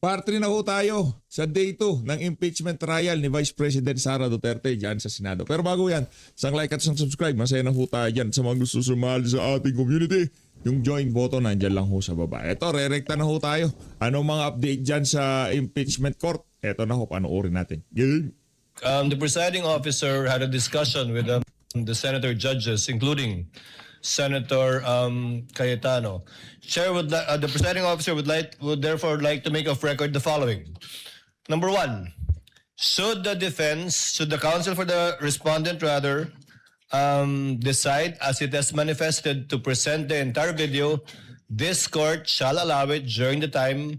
Part 3 na ho tayo sa day 2 ng impeachment trial ni Vice President Sara Duterte dyan sa Senado. Pero bago yan, isang like at isang subscribe. Masaya na ho tayo dyan sa mga gusto sumali sa ating community. Yung join button nandyan lang ho sa baba. Ito, re-recta na ho tayo. Anong mga update dyan sa impeachment court? Ito na ho, panoorin natin. Game! The presiding officer had a discussion with the senator judges, including Senator Cayetano. The presiding officer would therefore like to make of record the following. Number one, should the counsel for the respondent rather decide as it has manifested to present the entire video, this court shall allow it during the time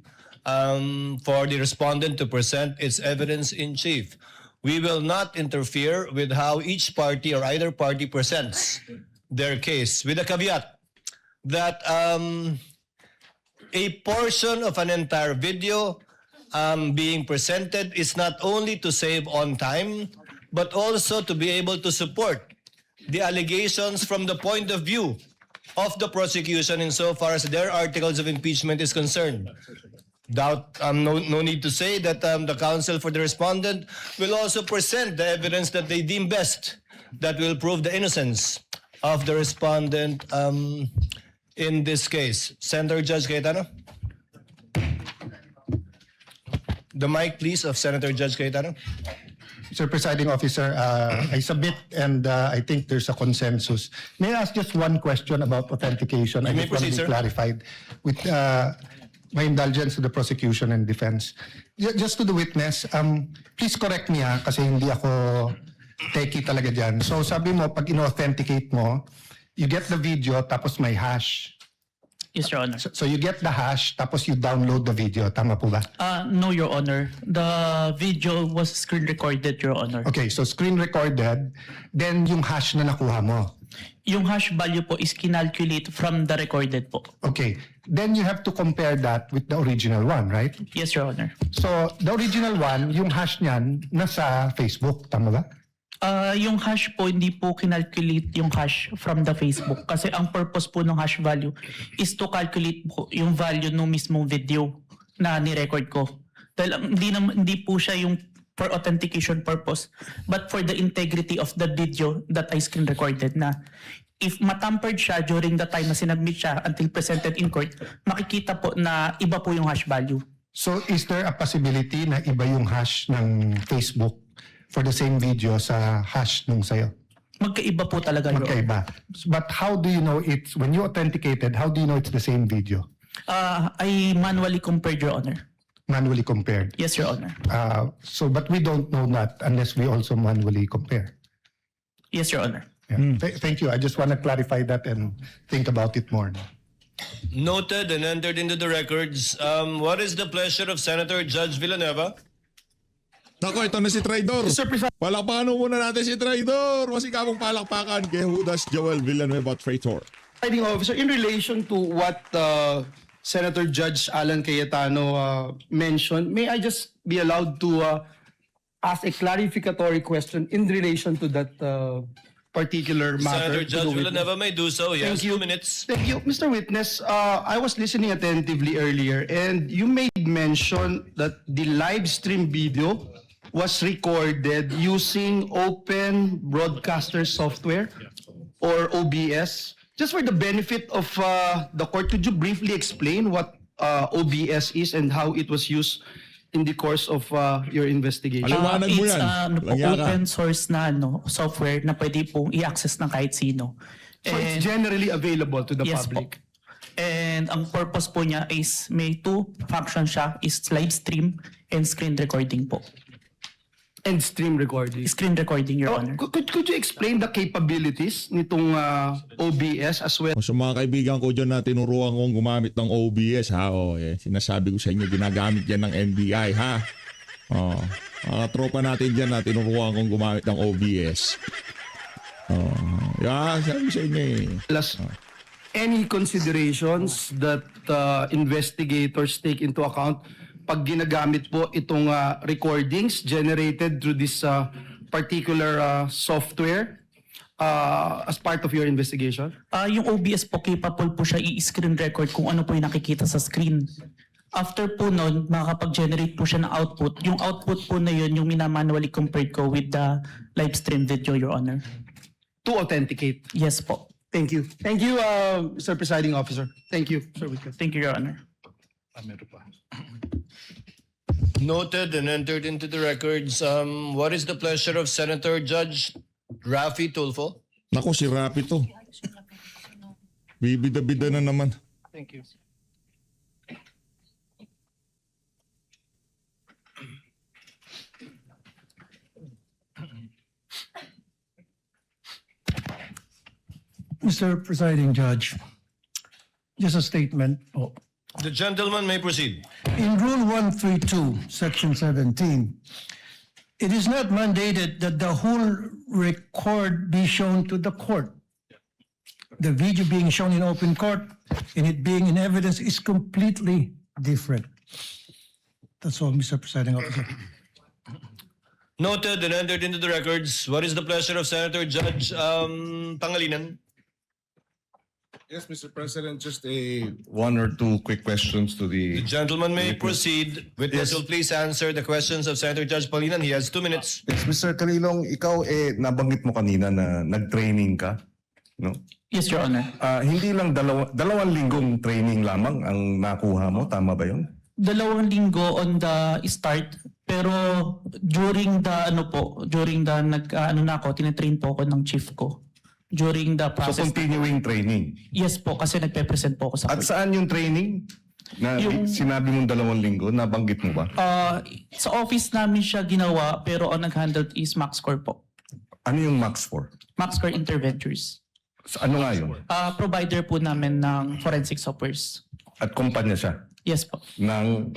for the respondent to present its evidence in chief. We will not interfere with how each party or either party presents their case, with a caveat that a portion of an entire video being presented is not only to save on time, but also to be able to support the allegations from the point of view of the prosecution insofar as their articles of impeachment is concerned. No need to say that the counsel for the respondent will also present the evidence that they deem best that will prove the innocence of the respondent in this case. Senator Judge Cayetano? The mic, please, of Senator Judge Cayetano. Mr. Presiding Officer, I submit and I think there's a consensus. May I ask just one question about authentication? I You may just want to proceed, be sir. clarified with my indulgence to the prosecution and defense. Just to the witness, please correct me kasi hindi ako techie talaga dyan. So sabi mo, pag in-authenticate mo, you get the video tapos may hash. Yes, Your Honor. So you get the hash tapos you download the video. Tama po ba? No, Your Honor. The video was screen recorded, Your Honor. Okay, so screen recorded, then yung hash na nakuha mo. Yung hash value po is kinalculate from the recorded po. Okay, then you have to compare that with the original one, right? Yes, Your Honor. So the original one, yung hash niyan, nasa Facebook. Tama ba? Yung hash po, hindi po kinalculate yung hash from the Facebook. Kasi ang purpose po ng hash value is to calculate po yung value ng mismong video na ni-record ko. Dahil hindi po siya yung for authentication purpose, but for the integrity of the video that I screen recorded na if matampered siya during the time na sinubmit siya until presented in court, makikita po na iba po yung hash value. So is there a possibility na iba yung hash ng Facebook for the same video sa hash nung sayo? Magkaiba po talaga yun. Magkaiba. But how do you know it's, when you authenticated, how do you know it's the same video? I manually compared, Your Honor. Manually compared. Yes, Your Honor. But we don't know that unless we also manually compare. Yes, Your Honor. Yeah. Thank you. I just want to clarify that and think about it more. Noted and entered into the records. What is the pleasure of Senator Judge Villanueva? Nako, ito na si Traidor. Palakpakan muna natin si Traidor. Masikapong palakpakan kay Judas Joel Villanueva Traitor. Presiding Officer, in relation to what Senator Judge Alan Cayetano mentioned, may I just be allowed to ask a clarificatory question in relation to that particular matter? Senator Judge Villanueva may do so. Yes, Thank you. 2 minutes. Thank you. Mr. Witness, I was listening attentively earlier and you made mention that the live stream video was recorded using Open Broadcaster Software or OBS. Just for the benefit of the court, could you briefly explain what OBS is and how it was used in the course of your investigation? Paliwanag mo It's yan. Langya ka. open source na software na pwede pong i-access ng kahit sino. So it's generally available to the Yes public? po. And ang purpose po niya is may two functions siya, is live stream and screen recording po. And stream recording? Screen recording, Your Honor. Could you explain the capabilities nitong OBS as well? So mga kaibigan ko dyan na tinuruan kong gumamit ng OBS ha. Sinasabi ko sa inyo, ginagamit yan ng NBI ha. Mga tropa natin dyan na tinuruan kong gumamit ng OBS. Sabi sa inyo eh. Plus, any considerations that investigators take into account pag ginagamit po itong recordings generated through this particular software as part of your investigation? Yung OBS po, capable po siya i-screen record kung ano po yung nakikita sa screen. After po nun, makakapag-generate po siya ng output. Yung output po na yun, yung minamanually compared ko with the live stream video, Your Honor. To authenticate. Yes po. Thank you. Thank you, Mr. Presiding Officer. Thank you, Sir Witness. Thank you, Your Honor. Noted and entered into the records. What is the pleasure of Senator Judge Raffy Tulfo? Nako, si Rapi to. Bibida-bida na naman. Thank you. Mr. Presiding Judge, just a statement. The gentleman may proceed. In Rule 132, Section 17, it is not mandated that the whole record be shown to the court. The video being shown in open court and it being in evidence is completely different. That's all, Mr. Presiding Officer. Noted and entered into the records. What is the pleasure of Senator Judge Pangilinan? Yes, Mr. President, just one or two quick questions to The the. gentleman may proceed. Witness Yes. will please answer the questions of Senator Judge Pangilinan. He has 2 minutes. Yes, Mr. Calilong, ikaw nabanggit mo kanina na nag-training ka, no? Yes, Your Honor. Hindi lang dalawang linggong training lamang ang nakuha mo, tama ba yun? 2 linggo on the start, pero during the tinatrain po ako ng chief ko. During the So process. continuing training. Yes po, kasi nagpe-present po ako sa At court. saan yung training? Na Yung- sinabi mong 2 linggo, nabanggit mo ba? Sa office namin siya ginawa, pero ang nag-handle is MaxCore po. Ano yung Max for? MaxCore Interventures. Ano nga yun? Provider po namin ng forensic softwares. At kumpanya siya Yes po. ng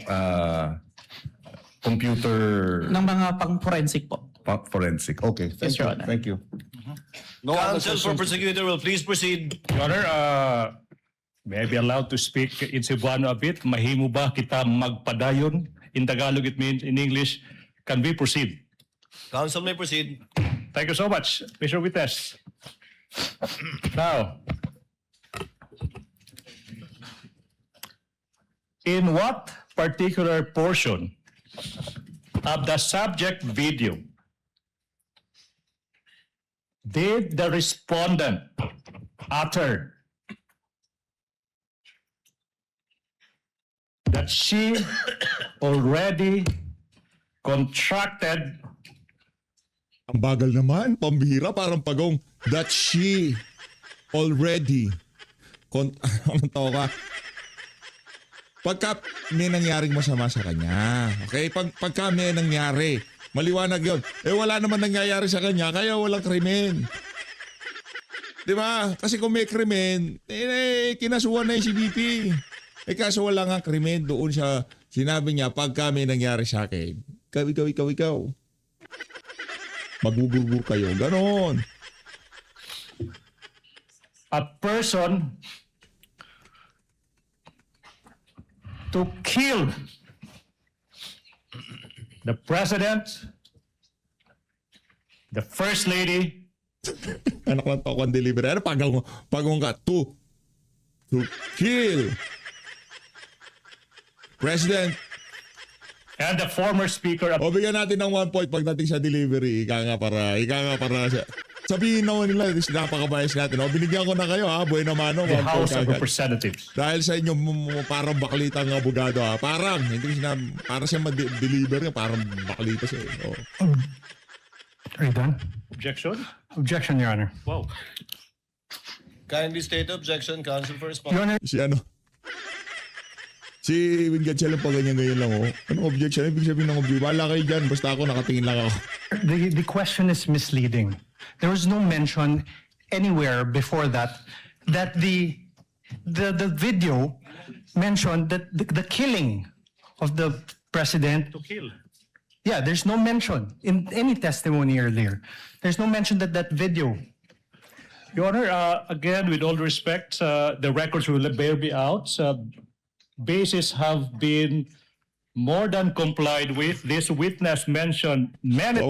computer Ng mga pang-forensic po. forensic. Okay, Yes, Your Honor. Thank you. No other Counsel for questions? prosecutor will please proceed. Your Honor, may I be allowed to speak in Cebuano a bit? Mahimo ba kita magpadayon? In Tagalog it means, in English, can we proceed? Counsel may proceed. Thank you so much, Mr. Witness. Now, in what particular portion of the subject video did the respondent utter that she already contracted Ang bagal naman, pambihira, parang pagong that she already anong tawag ka? Pagka may nangyaring masama sa kanya, okay? Pagka may nangyari, maliwanag yun. Wala naman nangyayari sa kanya, kaya walang krimen. Di ba? Kasi kung may krimen, kinasuhan na yung CBP. Kaso wala nga krimen, doon siya, sinabi niya, pagka may nangyari sa akin, ikaw. Magbuburbur kayo. Ganon. a person to kill the president, the first lady, Anak lang to ako ang delivery. Ano pagong ka? To kill President. and the former speaker of O bigyan natin ng 1 point pagdating sa delivery. Ika nga para sabihin naman nila, napakabayas natin. O binigyan ko na kayo ha, buena mano. the 1 point House of agad. Representatives. Dahil sa inyo, parang baklita ang abogado ha. Parang, hindi ko sinabi, para siya ma-deliver niya, parang baklita siya. O. Are you done? Objection? Objection, Your Honor. Wow. Kindly state objection, counsel for response. Your Honor, Si Wingatchel pa ganyan-ganyan lang, oh. Anong objection? Ibig sabihin ng objection? Wala kayo dyan. Basta ako, nakatingin lang ako. The question is misleading. There was no mention anywhere before that the video mentioned that the killing of the president. To kill. Yeah, there's no mention in any testimony earlier. There's no mention that video. Your Honor, again, with all respect, the records will bear me out. Bases have been more than complied with. This witness mentioned many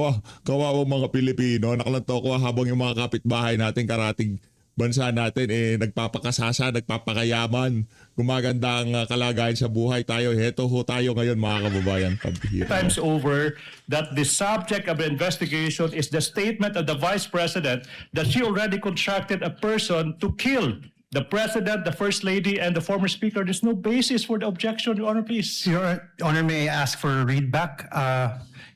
Kawawa mga Pilipino. Nakalanto ko habang yung mga kapitbahay natin karating bansa natin nagpapakasasa, nagpapakayaman, gumaganda ang kalagayan sa buhay tayo. Heto ho tayo ngayon mga kababayan. Pambihira. Times over that the subject of the investigation is the statement of the Vice President that she already contracted a person to kill the President, the First Lady, and the former Speaker. There's no basis for the objection, Your Honor, please. Your Honor, may I ask for a readback?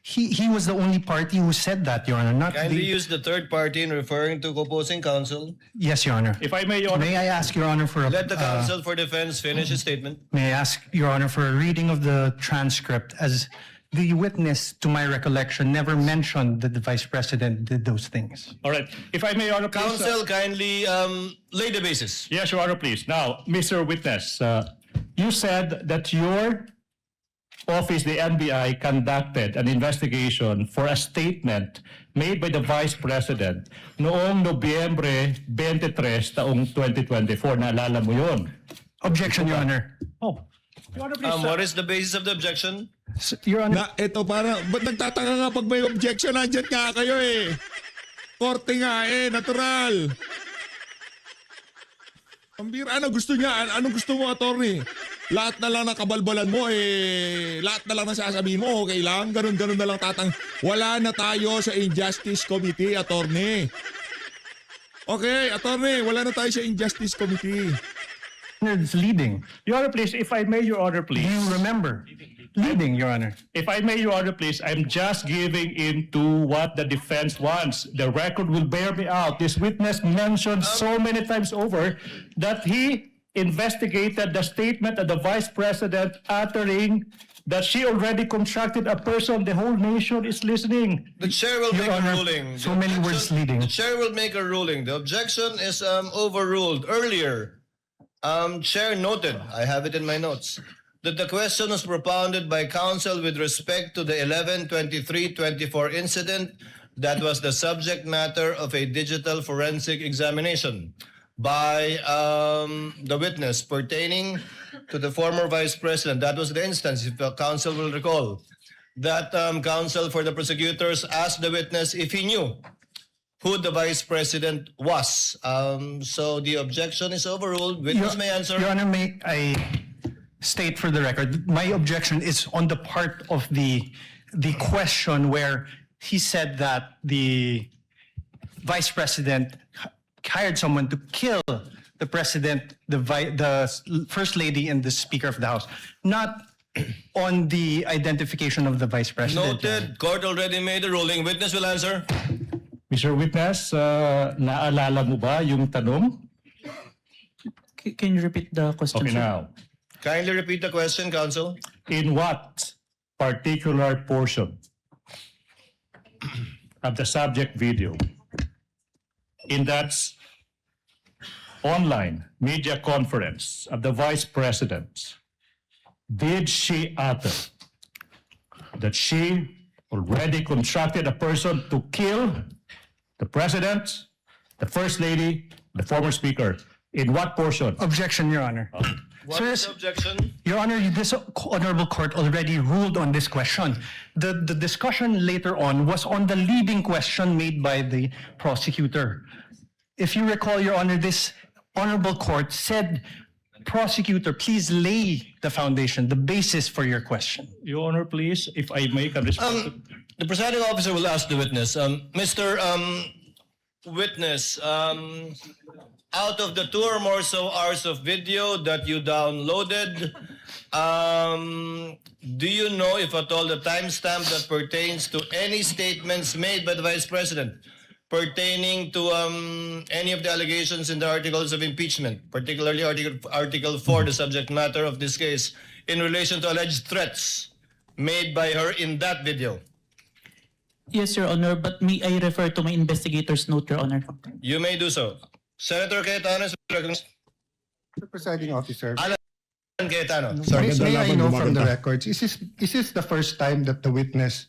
He was the only party who said that, Your Honor, not Kindly the... use the third party in referring to opposing counsel. Yes, Your Honor. If I may, Your Honor. May I ask, Your Honor, for a... Let the counsel for defense finish his statement. May I ask, Your Honor, for a reading of the transcript, as the witness, to my recollection, never mentioned that the Vice President did those things. All right. If I may, Your Honor, please. Counsel, kindly lay the basis. Yes, Your Honor, please. Now, Mr. Witness, you said that your office, the NBI, conducted an investigation for a statement made by the Vice President noong Nobyembre 23, taong 2024. Naalala mo yun? Objection, Your Honor. Oh, Your Honor, please. What is the basis of the objection? Your Honor, Na, ito parang, ba't nagtataka nga pag may objection? Nandyan nga kayo Korte nga natural. Pambira, ano gusto niya? Anong gusto mo, attorney? Lahat na lang ng kabalbalan mo, lahat na lang ng sasabihin mo, okay lang? Ganun na lang wala na tayo sa Injustice Committee, attorney. Okay, attorney, wala na tayo sa Injustice Committee. it's leading. Your Honor, please. If I may, Your Honor, Do please. you remember? Leading, Your Honor. If I may, Your Honor, please, I'm just giving into what the defense wants. The record will bear me out. This witness mentioned so many times over that he investigated the statement of the Vice President uttering that she already contracted a person. The whole nation is listening. The chair will make Honor, a ruling. so The many objection- words leading. The chair will make a ruling. The objection is overruled. Earlier, chair noted, I have it in my notes, that the question was propounded by counsel with respect to the 11/23/24 incident that was the subject matter of a digital forensic examination by the witness pertaining to the former Vice President. That was the instance, if the counsel will recall, that counsel for the prosecutors asked the witness if he knew who the Vice President was. So the objection is overruled. Witness may answer. Your Honor, may I state for the record, my objection is on the part of the question where he said that the Vice President hired someone to kill the President, the First Lady, and the Speaker of the House, not on the identification of the Vice President. Noted. Court already made a ruling. Witness will answer. Mr. Witness, naalala mo ba yung tanong? Can you repeat the question, Okay, sir? now. Kindly repeat the question, counsel. In what particular portion of the subject video in that online media conference of the Vice President did she utter that she already contracted a person to kill the President, the First Lady, the former Speaker? In what portion? Objection, Your Honor. What Sir, is the objection? Your Honor, this honorable court already ruled on this question. The discussion later on was on the leading question made by the prosecutor. If you recall, Your Honor, this honorable court said, prosecutor, please lay the foundation, the basis for your question. Your Honor, please, if I make a response. The presiding officer will ask the witness. Mr. Witness, out of the 2 or more so hours of video that you downloaded, do you know if at all the timestamp that pertains to any statements made by the Vice President pertaining to any of the allegations in the articles of impeachment, particularly Article 4, the subject matter of this case, in relation to alleged threats made by her in that video? Yes, Your Honor, but may I refer to my investigator's note, Your Honor? You may do so. Senator Cayetano is recognized. Mr. Presiding Officer, Alan Cayetano. Sorry. may I laban, know from the gumaganda. records, is this the first time that the witness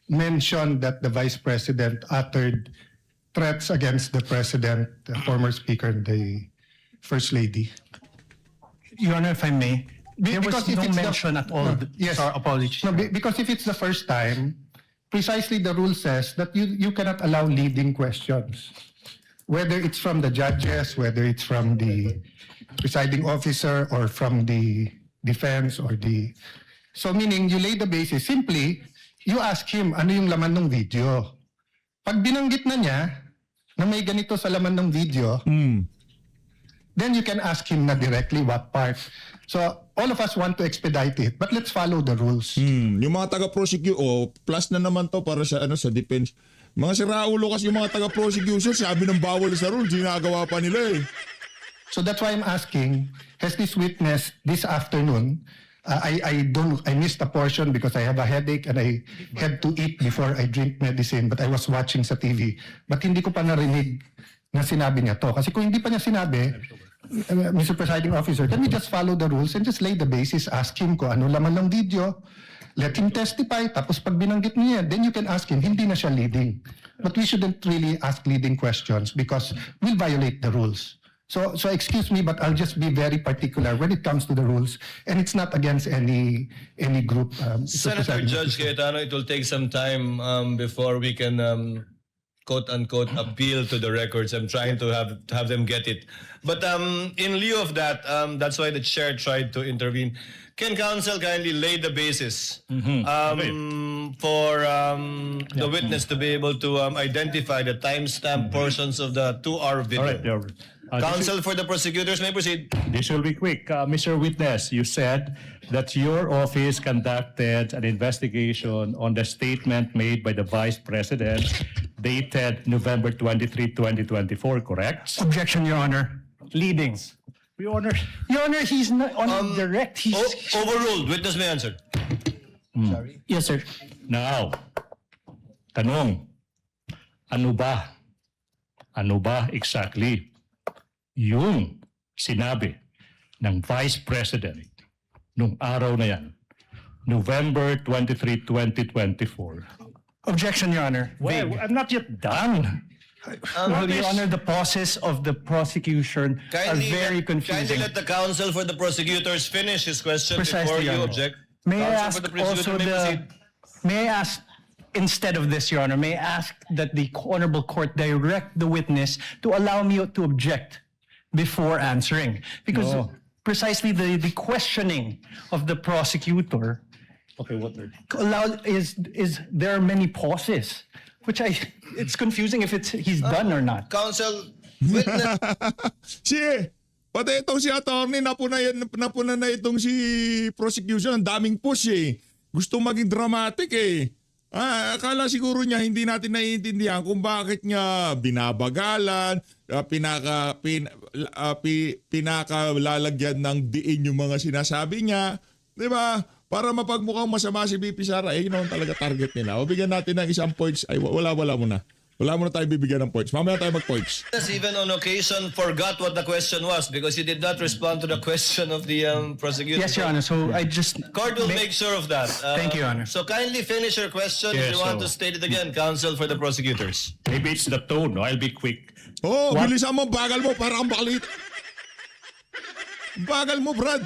mentioned that the Vice President uttered threats against the President, the former Speaker, and the First Lady? Your Honor, if I may, there was Because if no it's the- mention at all. Yes. Sorry, apologies. No, because if it's the first time, precisely the rule says that you cannot allow leading questions. whether it's from the judges, whether it's from the presiding officer or from the defense or the... So meaning you lay the basis, simply you ask him ano yung laman ng video. Pag binanggit na niya na may ganito sa laman ng video, then you can ask him na directly what part. So all of us want to expedite it, but let's follow the rules. Yung mga taga-prosecute, plus na naman to para sa sa defense. Mga siraulo kasi yung mga taga-prosecution, sabi ng bawal sa rules, ginagawa pa nila eh. So that's why I'm asking, has this witness this afternoon, I missed a portion because I have a headache and I had to eat before I drink medicine, but I was watching sa TV. But hindi ko pa narinig na sinabi niya to. Kasi kung hindi pa niya sinabi, Mr. Presiding Officer, can we just follow the rules and just lay the basis, ask him kung ano laman ng video, let him testify, tapos pag binanggit niya, then you can ask him, hindi na siya leading. But we shouldn't really ask leading questions because we'll violate the rules. So excuse me, but I'll just be very particular when it comes to the rules, and it's not against any group. Senator Judge Cayetano, it will take some time before we can quote-unquote appeal to the records. I'm trying to have them get it. But in lieu of that, that's why the chair tried to intervene. Can counsel kindly lay the basis for the witness to be able to identify the timestamp portions of the 2-hour video? All right, Your Counsel for the prosecutors may proceed. This will be quick. Mr. Witness, you said that your office conducted an investigation on the statement made by the Vice President dated November 23, 2024, correct? Objection, Your Honor. Leading. Your Honor, Your Honor, he's not on direct. He's... Overruled. Witness may answer. Yes, sir. now, tanong, ano ba exactly yung sinabi ng Vice President nung araw na yan, November 23, 2024? Objection, Your Honor. Well, I'm not yet done. Well, Your Honor, the process of the prosecution are very Kindly confusing. let the counsel for the prosecutors finish his question before Precisely, you Your Honor. object. May I Counsel ask for the prosecutor also may proceed. may I ask, instead of this, Your Honor, may I ask that the Honorable Court direct the witness to allow me to object before answering? Because No. precisely the questioning of the prosecutor Okay, what? is there are many pauses, which it's confusing if he's done or not. Counsel, witness. Pati itong si attorney, napuna na itong si prosecution, ang daming push eh. Gusto maging dramatic eh. Akala siguro niya hindi natin naiintindihan kung bakit niya binabagalan, pinakalalagyan ng diin yung mga sinasabi niya. Di ba? Para mapagmukhang masama si VP Sara, yun ang talaga target nila. O bigyan natin ng isang points. Ay, wala muna. Wala muna tayo bibigyan ng points. Mamaya tayo mag-points. Even on occasion forgot what the question was because he did not respond to the question of the prosecutor. Yes, Your Honor. So I just Court will make sure of that. Thank you, Your Honor. So kindly finish your question. If Yes, you want to so- state it again, counsel for the prosecutors. Maybe it's the tone, no? I'll be quick. Oh, What? bilisan mo, bagal mo, para kang bakalit. Bagal mo, Brad.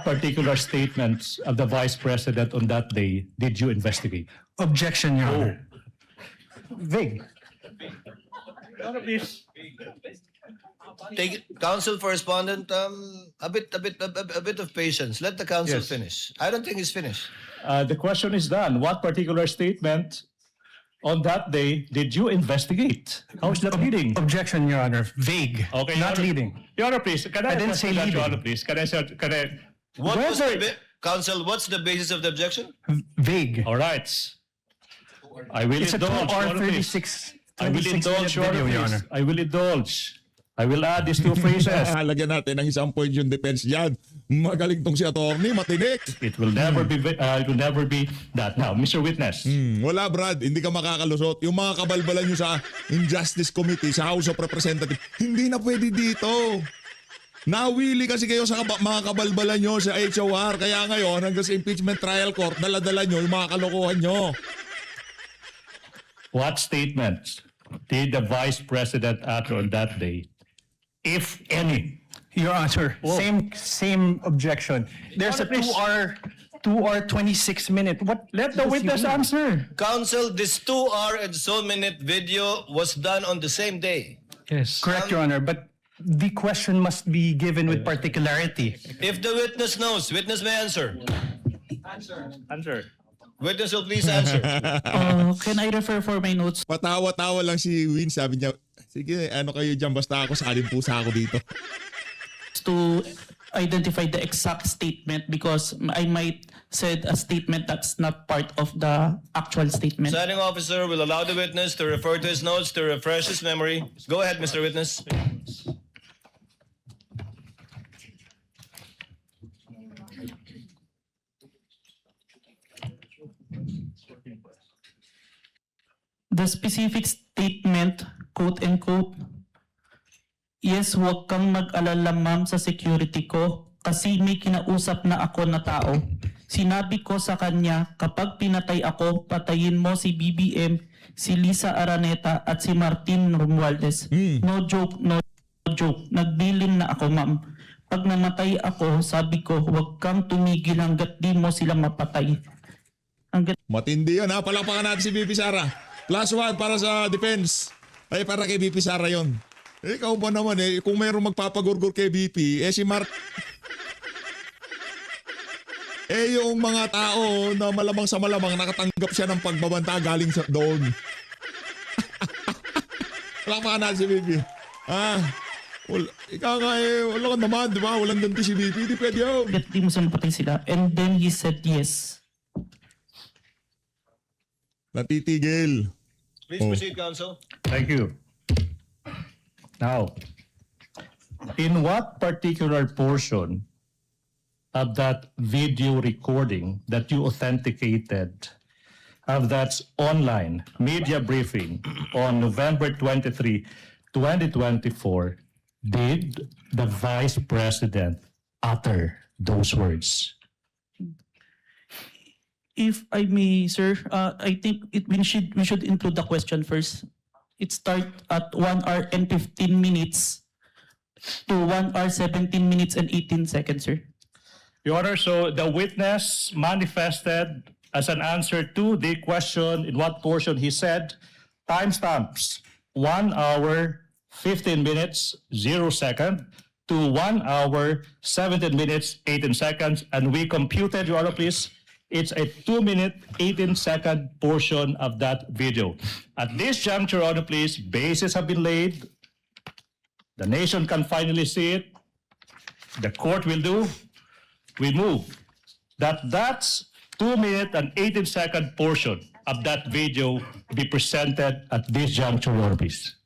Particular statements of the Vice President on that day did you investigate? objection, Your Honor. Vague. Take counsel for respondent. A bit of patience. Let the counsel Yes. finish. I don't think he's finished. The question is done. What particular statement on that day did you investigate? How's that leading? Objection, Your Honor. Vague. Okay, Not Your Honor. leading. Your Honor, please. Can I didn't say that, Your leading. Honor, please? Can I? What was Whether- counsel? What's the basis of the objection? Vague. All right. I will It's a indulge. 2 Your hour, Honor, please. 36 I will 26 indulge, Your minute Honor, video, Your please. Honor. I will indulge. I will add these two phrases. Lagyan natin ng isang point yung defense dyan. Magaling tong si attorney, matinik. It will never be. It will never be that. Now, Mr. Witness. Wala, Brad. Hindi ka makakalusot. Yung mga kabalbalan nyo sa Injustice Committee, sa House of Representatives, hindi na pwede dito. Nawili kasi kayo sa mga kabalbalan nyo sa HOR. Kaya ngayon, hanggang sa impeachment trial court, dala-dala nyo yung mga kalokohan nyo. What statements did the Vice President utter on that day, if any? Your Honor, same objection. There's a Your Honor, 2 hour 26 minute. What? Let the does he witness mean? answer. Counsel, this 2 hour and so minute video was done on the same day. Yes. Correct, Your Honor, but the question must be given with particularity. If the witness knows, witness may answer. Answer. Witness will please answer. Can I refer for my notes Patawa-tawa lang si Win. Sabi niya, sige, ano kayo dyan, basta ako, salin pusa ako dito. to identify the exact statement because I might said a statement that's not part of the actual statement. Presiding officer will allow the witness to refer to his notes to refresh his memory. Go ahead, Mr. Witness. The specific statement, quote unquote, yes, huwag kang mag-alala ma'am sa security ko kasi may kinausap na ako na tao. Sinabi ko sa kanya, kapag pinatay ako, patayin mo si BBM, si Lisa Araneta at si Martin Romualdez. No joke, no joke. Nagbilin na ako ma'am. Pag namatay ako, sabi ko, huwag kang tumigil hanggat di mo sila mapatay. Hanggat Matindi yun ha. Palakpakan natin si BP Sara. +1 para sa defense. Ay, para kay BP Sara yun. Eh, ikaw ba naman eh, kung mayroong magpapagurgur kay BP, eh si Mark... eh yung mga tao na malamang sa malamang nakatanggap siya ng pagbabanta galing sa doon. Palakpakan natin si BP. Ikaw nga eh, wala ka naman, di ba? Walang ganti si BP, di pwede yun. di mo sila mapatay sila. And then he said yes. Natitigil. Please proceed, counsel. Thank you. Now, in what particular portion of that video recording that you authenticated of that online media briefing on November 23, 2024, did the Vice President utter those words? If I may, sir, I think we should include the question first. It starts at 1 hour and 15 minutes to 1 hour 17 minutes and 18 seconds, sir. Your Honor, so the witness manifested as an answer to the question in what portion he said, timestamps 1 hour 15 minutes 0 second to 1 hour 17 minutes 18 seconds, and we computed, Your Honor, please, it's a 2-minute 18-second portion of that video. At this juncture, Your Honor, please, bases have been laid. The nation can finally see it. The court will do. We move that's 2-minute and 18-second portion of that video be presented at this juncture, Your Honor, please.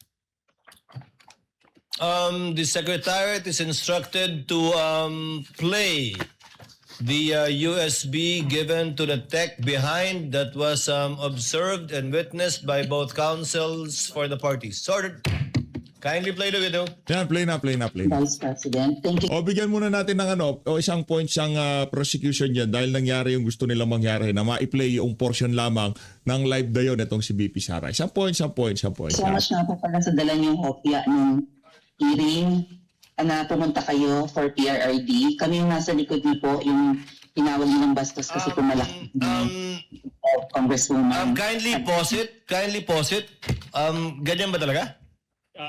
The Secretariat is instructed to play the USB given to the tech behind that was observed and witnessed by both counsels for the parties. Sorted. Kindly play the video. Yan, play na. Vice President, thank you. O bigyan muna natin ng isang point siyang prosecution yan dahil nangyari yung gusto nilang mangyari na ma-play yung portion lamang ng live dayon itong si BP Sara. Isang point. So much na po pala sa dala niyong kopya ng hearing na pumunta kayo for PRRD. Kami yung nasa likod niyo po, yung tinawag niyo ng bastos kasi po malaki. Congresswoman. Kindly pause it. Ganyan ba talaga?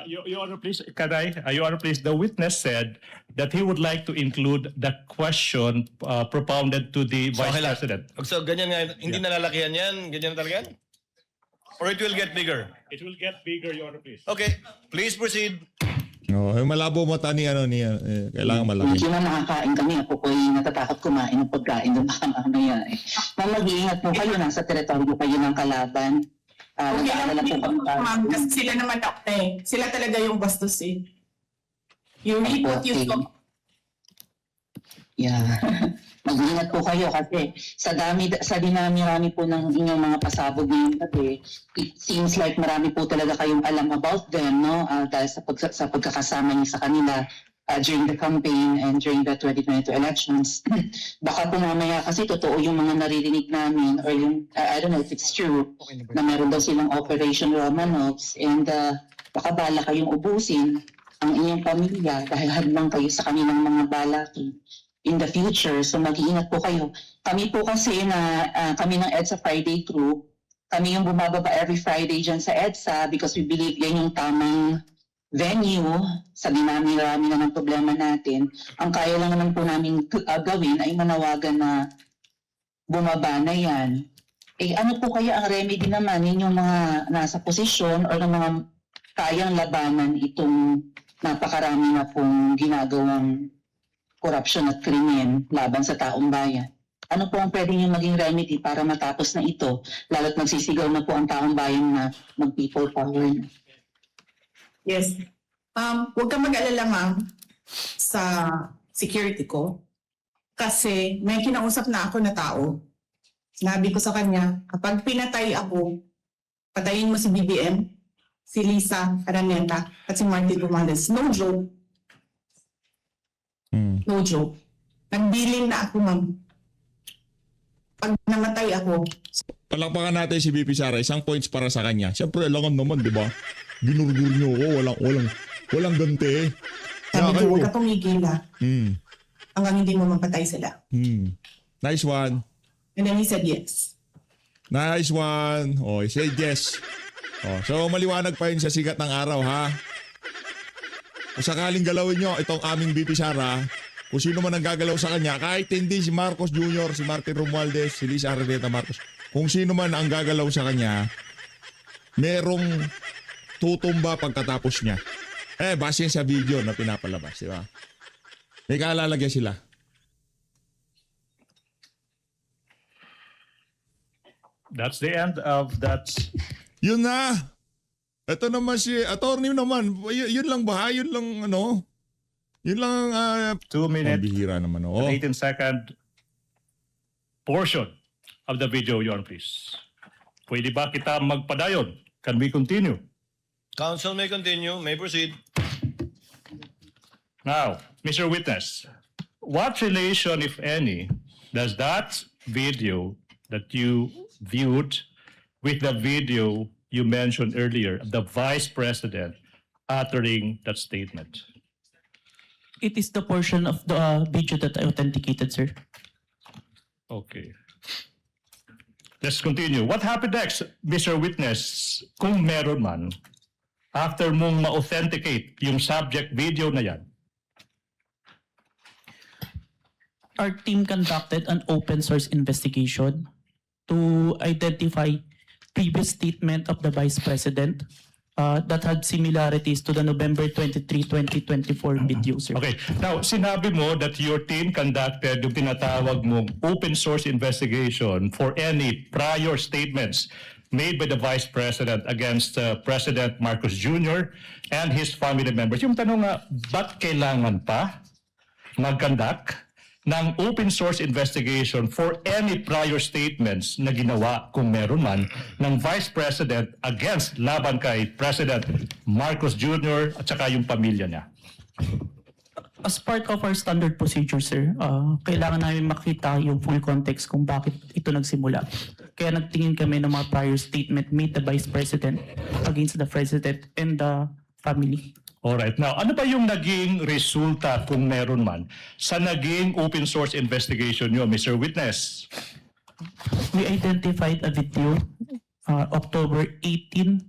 Your Honor, please, Your Honor, please, the witness said that he would like to include the question propounded to the Vice okay lang. President. So ganyan nga, hindi nalalakihan yan? Ganyan na talaga yan? Or it will get bigger? It will get bigger, Your Honor, please. Okay, please proceed. No, malabo mata ni kailangan malaki. Hindi na nakakain kami. Ako po ay natatakot kumain ng pagkain. Doon baka mamaya eh. Mag-iingat po kayo. Nasa teritoryo kayo ng kalaban. Nag-aalala po kami. Ma'am, kasi sila naman sila talaga yung bastos eh. You read what you saw. Yeah. Mag-ingat po kayo kasi sa dinami-rami po ng inyong mga pasabog ngayon kasi it seems like marami po talaga kayong alam about them, no? Dahil sa pagkakasama niyo sa kanila during the campaign and during the 2022 elections. Baka po mamaya kasi totoo yung mga naririnig namin or yung, I don't know if it's true, na meron daw silang Operation Romanovs and baka bala kayong ubusin ang inyong pamilya dahil hadlang kayo sa kanilang mga balaki in the future. So mag-iingat po kayo. Kami po kasi kami ng EDSA Friday crew, kami yung bumababa every Friday dyan sa EDSA because we believe yan yung tamang venue, sa dinami-rami na ng problema natin, ang kaya lang naman po namin gawin ay manawagan na bumaba na yan. Eh ano po kaya ang remedy naman ninyong mga nasa posisyon o ng mga kayang labanan itong napakarami na pong ginagawang korupsyon at krimen laban sa taong bayan? Ano po ang pwede niyong maging remedy para matapos na ito, lalo't magsisigaw na po ang taong bayan na mag-people power na? Yes. Huwag kang mag-alala, ma'am, sa security ko. Kasi may kinausap na ako na tao. Sinabi ko sa kanya, kapag pinatay ako, patayin mo si BBM, si Lisa Araneta, at si Martin Romualdez. No joke. No joke. Nagbilin na ako, ma'am. Pag namatay ako, Palakpakan natin si BP Sara, isang points para sa kanya. Siyempre, alangan naman, di ba? Ginurgur niyo ako, walang ganti. sabi Kaya ko, huwag ka tumigil na Hmm. hanggang hindi mo mapatay sila. Nice one. And then he said yes. Nice one. Oh, say yes. Oh, so maliwanag pa yun sa sikat ng araw, ha? Kung sakaling galawin nyo itong aming BP Sara, kung sino man ang gagalaw sa kanya, kahit hindi si Marcos Jr., si Martin Romualdez, si Lisa Araneta Marcos, kung sino man ang gagalaw sa kanya, merong tutumba pagkatapos niya. Base sa video na pinapalabas, di ba? May kaalalagyan sila. That's the end of that. Yun na. Ito naman si attorney naman. Yun lang ba? Yun lang ano? Yun lang 2 minute, bihira naman. Oh. 18-second portion of the video, Your Honor, please. Pwede ba kita magpadayon? Can we continue? Counsel may continue, may proceed. Now, Mr. Witness, what relation, if any, does that video that you viewed with the video you mentioned earlier, the Vice President uttering that statement? It is the portion of the video that I authenticated, sir. Okay. Let's continue. What happened next, Mr. Witness, kung meron man, after mong ma-authenticate yung subject video na yan? Our team conducted an open source investigation to identify previous statement of the Vice President that had similarities to the November 23, 2024 video, sir. Okay. Now, sinabi mo that your team conducted yung tinatawag mong open source investigation for any prior statements made by the Vice President against President Marcos Jr. and his family members. Yung tanong nga, ba't kailangan pa mag-conduct ng open source investigation for any prior statements na ginawa, kung meron man, ng Vice President against laban kay President Marcos Jr. at saka yung pamilya niya? As part of our standard procedure, sir, kailangan namin makita yung full context kung bakit ito nagsimula. Kaya nagtingin kami ng mga prior statement made the Vice President against the President and the family. Alright. Now, ano ba yung naging resulta, kung meron man, sa naging open source investigation nyo, Mr. Witness? We identified a video, October 18,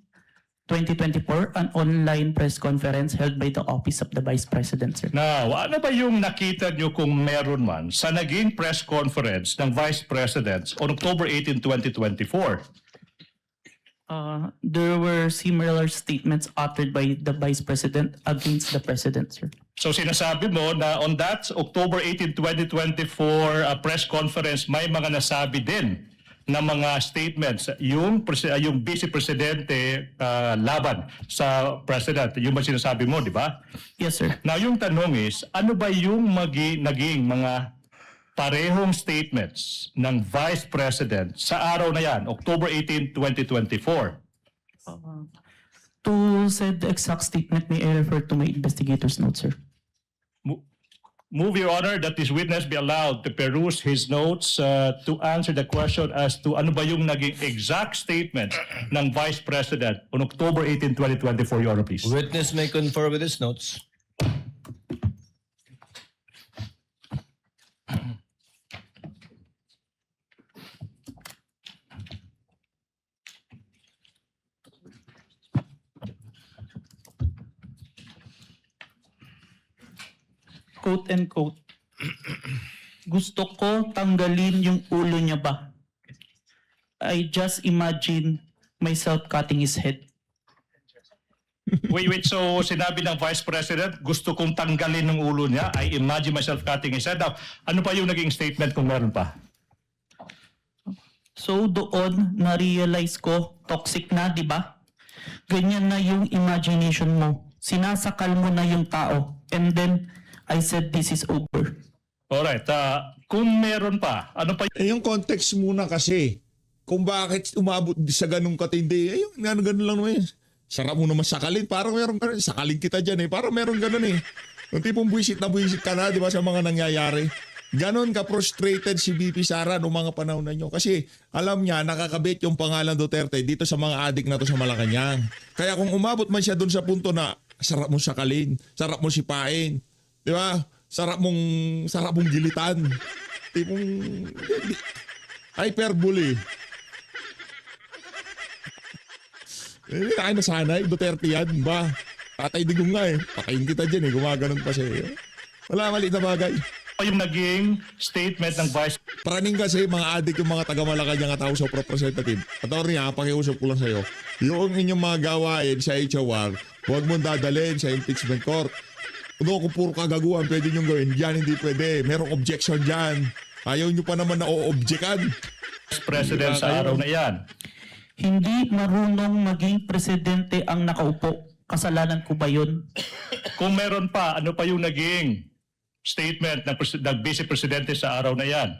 2024, an online press conference held by the Office of the Vice President, sir. Now, ano ba yung nakita nyo, kung meron man, sa naging press conference ng Vice President on October 18, 2024? There were similar statements uttered by the Vice President against the President, sir. So sinasabi mo na on that October 18, 2024 press conference, may mga nasabi din na mga statements yung Vice Presidente laban sa President. Yung ba sinasabi mo, di ba? Yes, sir. Now yung tanong is, ano ba yung naging mga parehong statements ng Vice President sa araw na yan, October 18, 2024? To say the exact statement, may I refer to my investigator's notes, sir? Move, Your Honor, that this witness be allowed to peruse his notes to answer the question as to ano ba yung naging exact statement ng Vice President on October 18, 2024, Your Honor, please. Witness may confer with his notes. quote and quote, gusto ko tanggalin yung ulo niya ba? I just imagine myself cutting his head. Wait, so sinabi ng Vice President, gusto kong tanggalin ng ulo niya. I imagine myself cutting his head. Now, ano pa yung naging statement kung meron pa? So doon, na-realize ko, toxic na, di ba? Ganyan na yung imagination mo. Sinasakal mo na yung tao. And then, I said, this is over. Alright, kung meron pa, ano pa Yung context muna kasi, kung bakit umabot sa ganung katindi, yung ganun lang naman yun. Sarap mo naman sakalin, parang meron ka rin, sakalin kita dyan parang meron ganun Yung tipong buwisit na buwisit ka na, di ba, sa mga nangyayari. Ganon ka-frustrated si VP Sara noong mga panahon na nyo. Kasi alam niya, nakakabit yung pangalan Duterte dito sa mga adik na to sa Malacanang. Kaya kung umabot man siya doon sa punto na sarap mong sakalin, sarap mong sipain, di ba? Sarap mong gilitan. Tipong hyperbole. Ay nasanay, Duterte yan, ba? Tatay digong nga Pakain kita dyan gumaganon pa siya Wala, mali na bagay. yung naging statement ng Vice Praning kasi mga adik yung mga taga-Malacanang at House of Representative. Attorney pakiusap ko lang sa'yo. Yung inyong mga gawain sa HOR, huwag mong dadalhin sa impeachment court. Kung puro kagaguhan, pwede nyo gawin. Diyan hindi pwede. Merong objection dyan. Ayaw nyo pa naman na o-objectan. President sa araw na yan. Hindi marunong maging presidente ang nakaupo. Kasalanan ko ba yun? Kung meron pa, ano pa yung naging statement ng Vice Presidente sa araw na yan?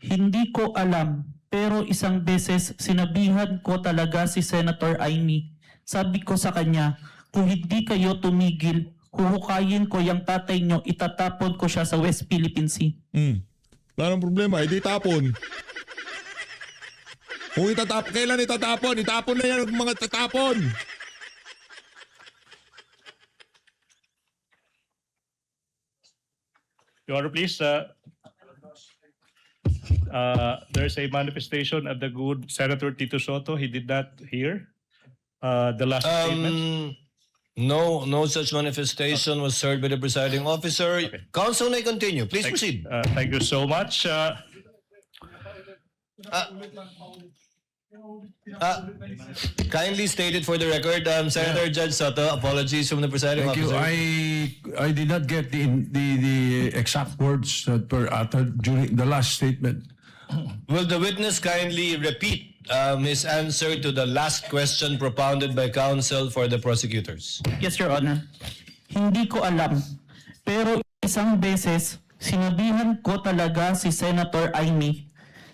Hindi ko alam, pero isang beses sinabihan ko talaga si Senator Amy. Sabi ko sa kanya, kung hindi kayo tumigil, huhukayin ko yung tatay nyo, itatapon ko siya sa West Philippine Sea. Wala nang problema, di tapon. Kung kailan itatapon? Itapon na yan ang mga tatapon. Your Honor, please. There's a manifestation of the good Senator Tito Soto. He did not hear the last statement. No such manifestation was heard by the presiding officer. Council may continue. Please proceed. Thank you so much. Kindly stated for the record, Senator Judge Soto, apologies from the presiding Thank you. officer. I did not get the exact words that were uttered during the last statement. Will the witness kindly repeat his answer to the last question propounded by counsel for the prosecutors? Yes, Your Honor. Hindi ko alam, pero isang beses sinabihan ko talaga si Senator Amy.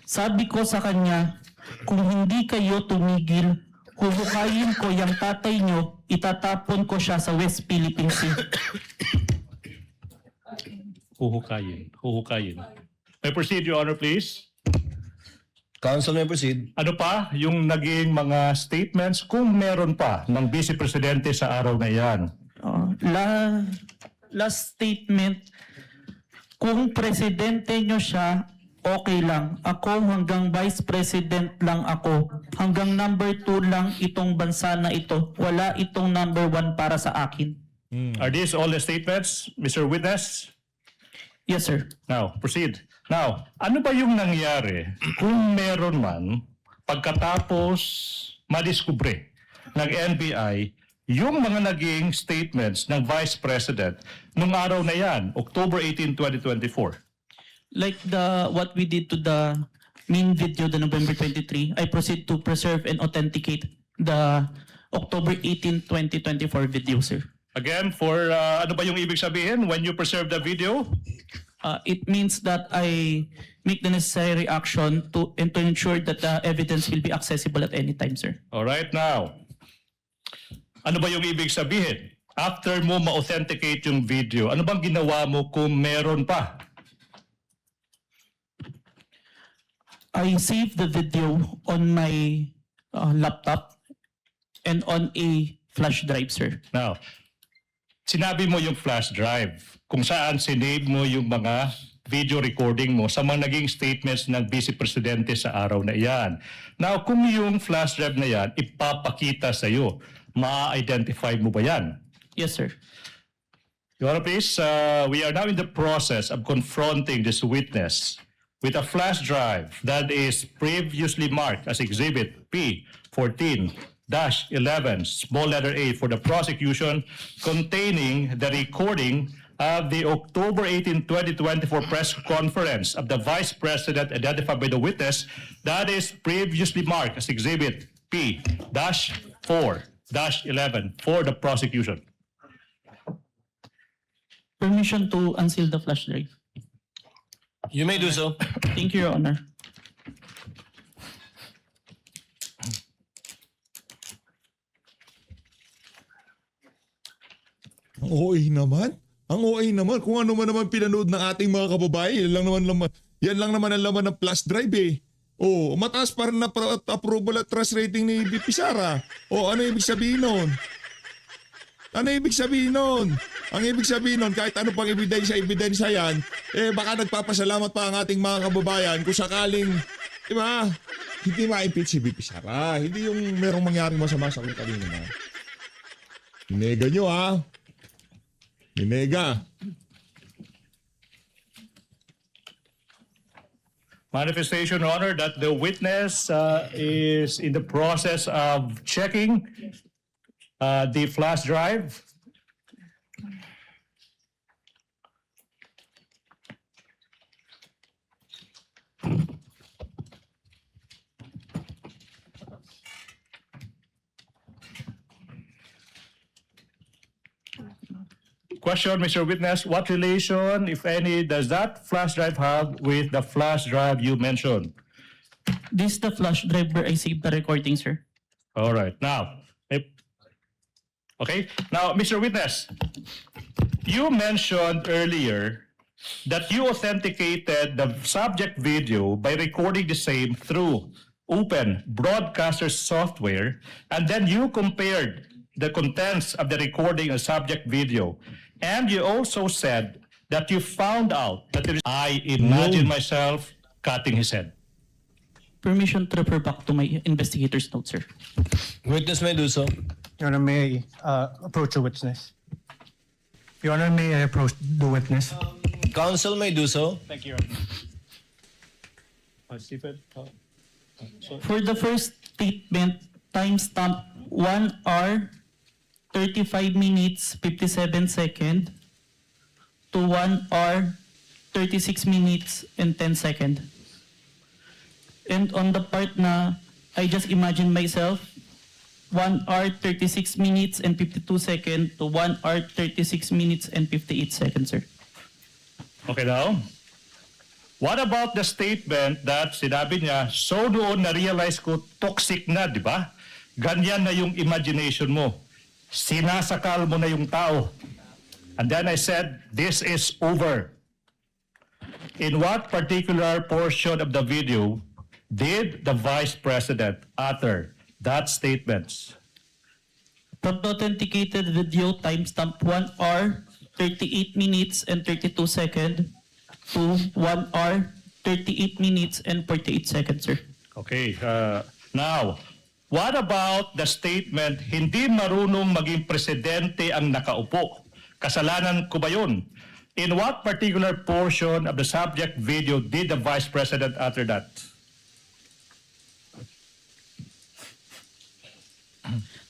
Sabi ko sa kanya, kung hindi kayo tumigil, huhukayin ko yung tatay nyo, itatapon ko siya sa West Philippine Sea. Huhukayin. May proceed, Your Honor, please. Counsel may proceed. Ano pa yung naging mga statements kung meron pa ng Vice Presidente sa araw na yan? Last statement, kung presidente nyo siya, okay lang. Ako hanggang vice president lang ako. Hanggang number 2 lang itong bansa na ito. Wala itong number 1 para sa akin. Are these all the statements, Mr. Witness? Yes, sir. Now, proceed. Now, ano ba yung nangyari kung meron man pagkatapos madiskubre ng NBI yung mga naging statements ng Vice President nung araw na yan, October 18, 2024? Like what we did to the main video, the November 23, I proceed to preserve and authenticate the October 18, 2024 video, sir. Again, for ano ba yung ibig sabihin when you preserve the video? It means that I make the necessary action to ensure that the evidence will be accessible at any time, sir. All right, now. Ano ba yung ibig sabihin? After mo ma-authenticate yung video, ano bang ginawa mo kung meron pa? I saved the video on my laptop and on a flash drive, sir. Now, sinabi mo yung flash drive kung saan sinave mo yung mga video recording mo sa mga naging statements ng Vice Presidente sa araw na iyan. Now, kung yung flash drive na yan ipapakita sa iyo, ma-identify mo ba yan? Yes, sir. Your Honor, please, we are now in the process of confronting this witness with a flash drive that is previously marked as Exhibit P14-11, small letter A for the prosecution, containing the recording of the October 18, 2024 press conference of the Vice President identified by the witness that is previously marked as Exhibit P-4-11 for the prosecution. Permission to unseal the flash drive. You may do so. Thank you, Your Honor. Ang OA naman. Ang OA naman. Kung ano man naman pinanood ng ating mga kababae, yan lang naman ang laman ng flash drive eh. Oh, mataas pa rin na approval at trust rating ni VP Sara. Oh, ano ibig sabihin nun? Ano ibig sabihin nun? Ang ibig sabihin nun, kahit ano pang ebidensya yan, eh baka nagpapasalamat pa ang ating mga kababayan kung sakaling, di ba, hindi ma-impeach si VP Sara. Hindi yung merong mangyaring masama sa kung kanina na. Hinega nyo ha. Hinega. Manifestation, Your Honor, that the witness is in the process of checking the flash drive. Question, Mr. Witness, what relation, if any, does that flash drive have with the flash drive you mentioned? This is the flash drive where I saved the recording, sir. All right. Now, okay. Now, Mr. Witness, you mentioned earlier that you authenticated the subject video by recording the same through open broadcaster software, and then you compared the contents of the recording and subject video. And you also said that you found out that I imagine myself cutting his head. Permission to refer back to my investigator's notes, sir. Witness may do so. Your Honor, may I approach the witness? Your Honor, may I approach the witness? Counsel may do so. Thank you. Stephen? For the first statement, timestamp 1 hour, 35 minutes, 57 seconds to 1 hour, 36 minutes, and 10 seconds. And on the part na I just imagine myself, 1 hour, 36 minutes, and 52 seconds to 1 hour, 36 minutes, and 58 seconds, sir. Okay now. What about the statement that sinabi niya, so doon na-realize ko toxic na, di ba? Ganyan na yung imagination mo. Sinasakal mo na yung tao. And then I said, this is over. In what particular portion of the video did the Vice President utter that statement? From the authenticated video, timestamp 1 hour, 38 minutes, and 32 seconds to 1 hour, 38 minutes, and 48 seconds, sir. Okay. Now, what about the statement, hindi marunong maging presidente ang nakaupo? Kasalanan ko ba yun? In what particular portion of the subject video did the Vice President utter that?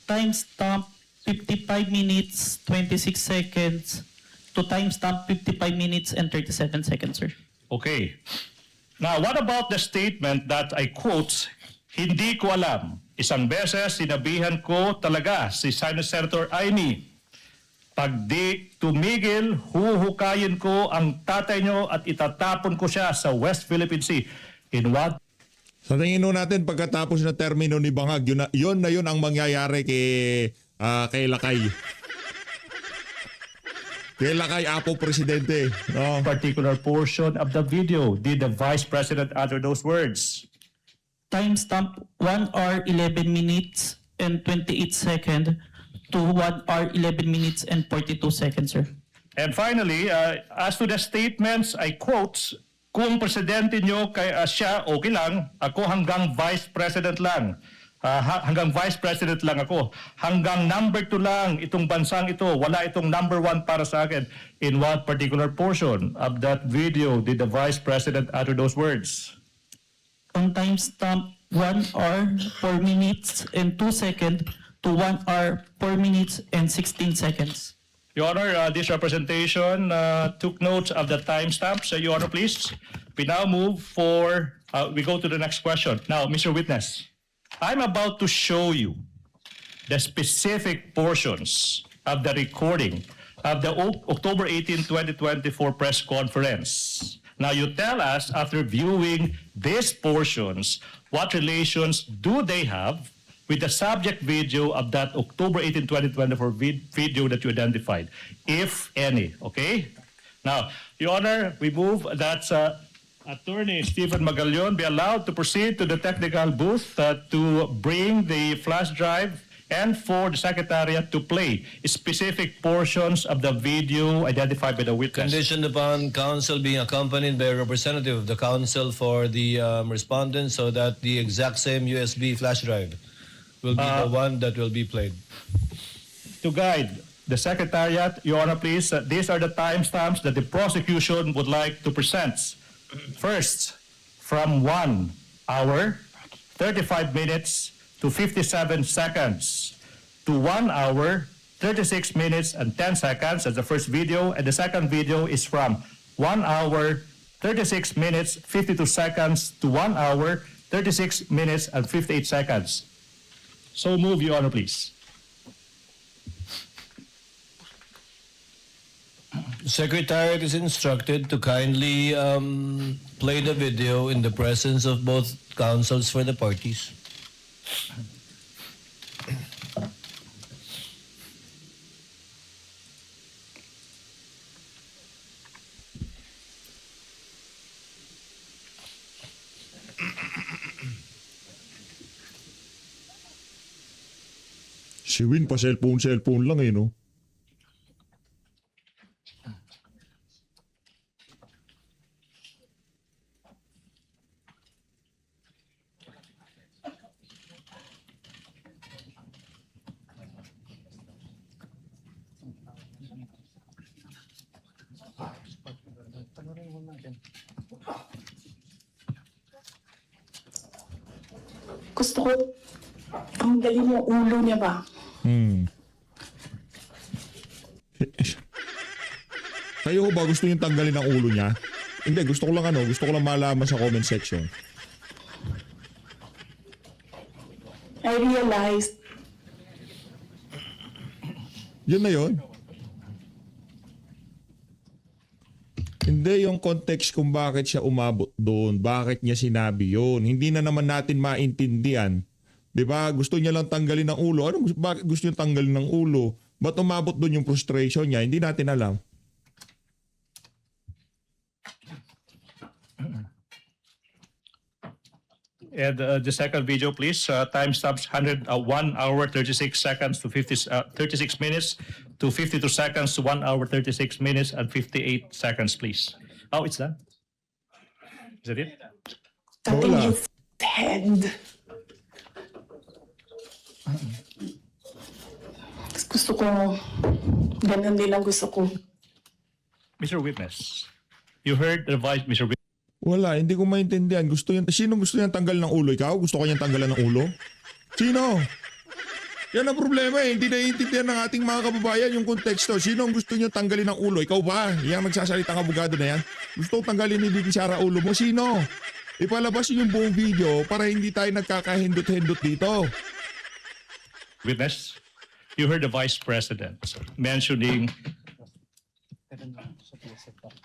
Timestamp 55 minutes, 26 seconds to timestamp 55 minutes and 37 seconds, sir. Okay. Now, what about the statement that I quote, hindi ko alam. Isang beses, sinabihan ko talaga si Senator Amy, pag di tumigil, huhukayin ko ang tatay nyo at itatapon ko siya sa West Philippine Sea. In what? Sa tingin nun natin, pagkatapos na termino ni Bangag, yun ang mangyayari kay Lakay. Kay Lakay, Apo Presidente. No? Particular portion of the video did the Vice President utter those words? Timestamp 1 hour, 11 minutes and 28 seconds to 1 hour, 11 minutes and 42 seconds, sir. And finally, as to the statements, I quote, kung presidente nyo kay siya, okay lang, ako hanggang vice president lang. hanggang Vice President lang ako. Hanggang number 2 lang itong bansang ito. Wala itong number 1 para sa akin. In what particular portion of that video did the Vice President utter those words? On timestamp 1 hour 4 minutes and 2 seconds to 1 hour 4 minutes and 16 seconds. Your Honor, this representation took notes of the timestamps. Your Honor, please. We now move we go to the next question. Now, Mr. Witness, I'm about to show you the specific portions of the recording of the October 18, 2024 press conference. Now, you tell us, after viewing these portions, what relations do they have with the subject video of that October 18, 2024 video that you identified, if any, okay? Now, Your Honor, we move that Attorney Stephen Magallon be allowed to proceed to the technical booth to bring the flash drive and for the Secretariat to play specific portions of the video identified by the witness. Conditioned upon counsel being accompanied by a representative of the counsel for the respondent so that the exact same USB flash drive will be the one that will be played. To guide the Secretariat, Your Honor, please, these are the timestamps that the prosecution would like to present. First, from 1 hour, 35 minutes to 57 seconds to 1 hour, 36 minutes and 10 seconds. That's the first video. And the second video is from 1 hour, 36 minutes, 52 seconds to 1 hour, 36 minutes and 58 seconds. So move, Your Honor, please. Secretariat is instructed to kindly play the video in the presence of both counsels for the parties. Si Win pa cellphone lang eh, no? Gusto ko, ang galing yung ulo niya ba? Kayo ba gusto yung tanggalin ang ulo niya? Hindi, gusto ko lang malaman sa comment section. I realized Yun na yun. Hindi yung context kung bakit siya umabot doon, bakit niya sinabi yun. Hindi na naman natin maintindihan. 'Di ba? Gusto niya lang tanggalin ng ulo. Bakit gusto niya tanggalin ng ulo? Ba't umabot doon yung frustration niya? Hindi natin alam. And the second video, please. Timestamps 1 hour 36 seconds to 36 minutes to 52 seconds to 1 hour 36 minutes and 58 seconds, please. Oh, it's done. Is that it? cutting Wala. his head. Gusto ko, ganun din ang gusto ko. Mr. Witness, you heard the advice, Mr. Witness. Wala, hindi ko maintindihan. Sino gusto niyang tanggal ng ulo? Ikaw? Gusto ko niyang tanggalan ng ulo? Sino? Yan ang problema eh. Hindi naiintindihan ng ating mga kababayan yung konteksto. Sino ang gusto niyang tanggalin ng ulo? Ikaw ba? Yung nagsasalitang abogado na yan? Gusto ko tanggalin ni Vicky Sara ulo mo? Sino? Ipalabas yung buong video para hindi tayo nagkakahindot-hindot dito. Witness, you heard the Vice President mentioning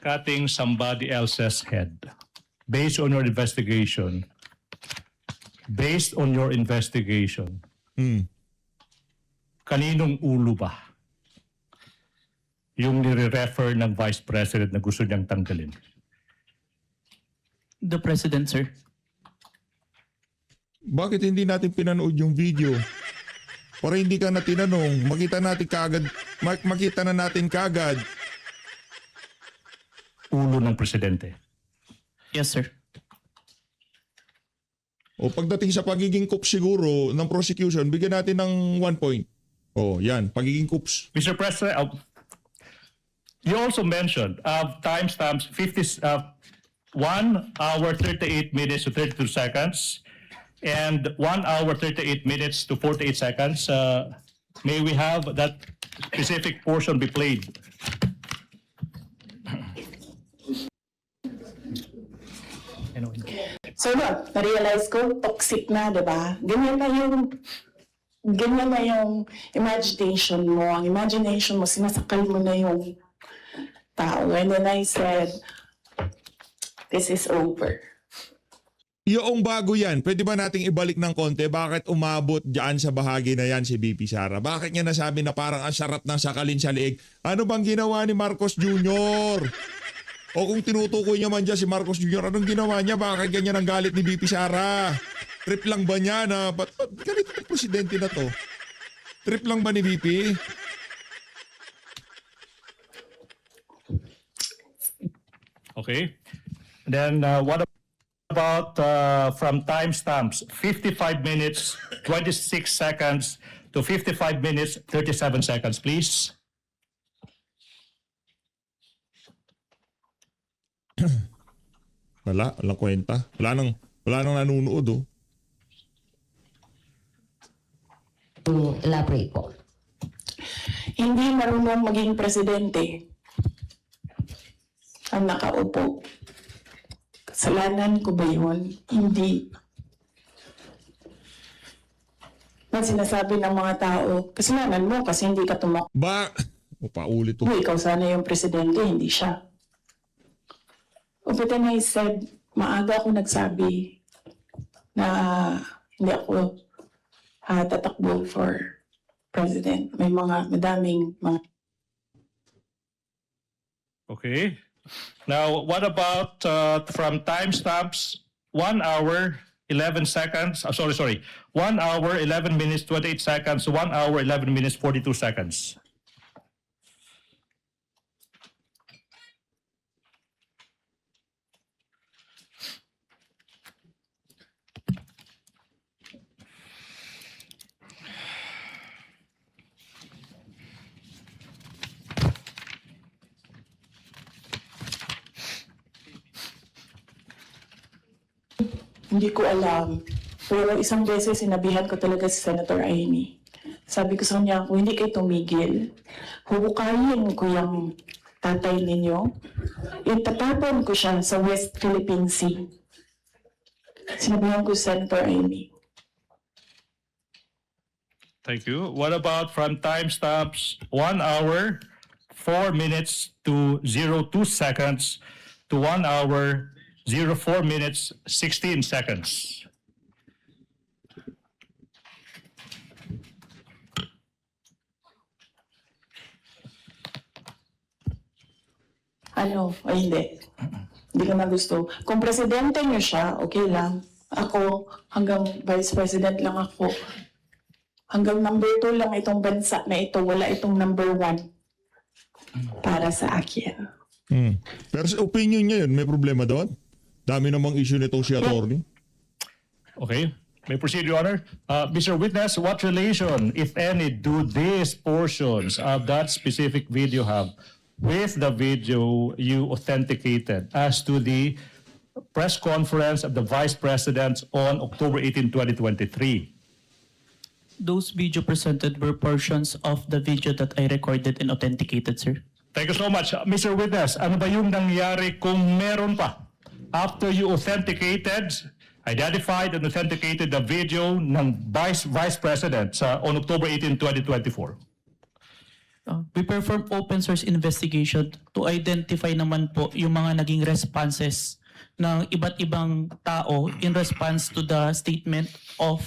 cutting somebody else's head. Based on your investigation, kaninong ulo ba yung nire-refer ng Vice President na gusto niyang tanggalin? The President, sir. Bakit hindi natin pinanood yung video? Para hindi ka na tinanong, makita na natin kagad. Ulo ng Presidente. Yes, sir. O pagdating sa pagiging coops siguro ng prosecution, bigyan natin ng 1 point. O yan, pagiging coops. Mr. President, you also mentioned timestamps 1 hour 38 minutes to 32 seconds and 1 hour 38 minutes to 48 seconds. May we have that specific portion be played? So look, na-realize ko, toxic na, di ba? Ganyan na yung imagination mo. Ang imagination mo, sinasakal mo na yung tao. And then I said, this is over. Yung bago yan, pwede ba nating ibalik ng konti? Bakit umabot dyan sa bahagi na yan si BP Sara? Bakit niya nasabi na parang ang sarap ng sakalin sa leeg? Ano bang ginawa ni Marcos Jr.? O kung tinutukoy niya man dyan si Marcos Jr., anong ginawa niya? Bakit ganyan ang galit ni BP Sara? Trip lang ba niya na, ba't galit ang presidente na to? Trip lang ba ni BP? Okay. Then what about from timestamps 55 minutes 26 seconds to 55 minutes 37 seconds, please? Walang kwenta. Wala nang nanunood oh. To elaborate po. Hindi marunong maging presidente ang nakaupo. Kasalanan ko ba yun? Hindi. Ang sinasabi ng mga tao, kasalanan mo kasi hindi ka tumakbo. Paulit to. Ikaw sana yung presidente, hindi siya. But then I said, maaga ako nagsabi na hindi ako tatakbo for president. May madaming mga... Okay. Now, what about from timestamps 1 hour 11 seconds? 1 hour 11 minutes 28 seconds to 1 hour 11 minutes 42 seconds. Hindi ko alam. Pero isang beses sinabihan ko talaga si Senator Amy. Sabi ko sa kanya, kung hindi kayo tumigil, huhukayin ko yung tatay ninyo. Itatapon ko siya sa West Philippine Sea. Sinabihan ko si Senator Amy. Thank you. What about from timestamps 1 hour 4 minutes to 02 seconds to 1 hour 04 minutes 16 seconds? Ay hindi. Hindi ko na gusto. Kung presidente niyo siya, okay lang. Ako, hanggang vice president lang ako. Hanggang number 2 lang itong bansa na ito. Wala itong number 1 para sa akin. Pero sa opinion niya yun, may problema doon? Dami namang issue nitong si attorney. Okay. May proceed, Your Honor. Mr. Witness, what relation, if any, do these portions of that specific video have with the video you authenticated as to the press conference of the Vice President on October 18, 2023? Those video presented were portions of the video that I recorded and authenticated, sir. Thank you so much. Mr. Witness, ano ba yung nangyari kung meron pa? After you identified and authenticated the video ng Vice President on October 18, 2024? We perform open source investigation to identify naman po yung mga naging responses ng iba't ibang tao in response to the statement of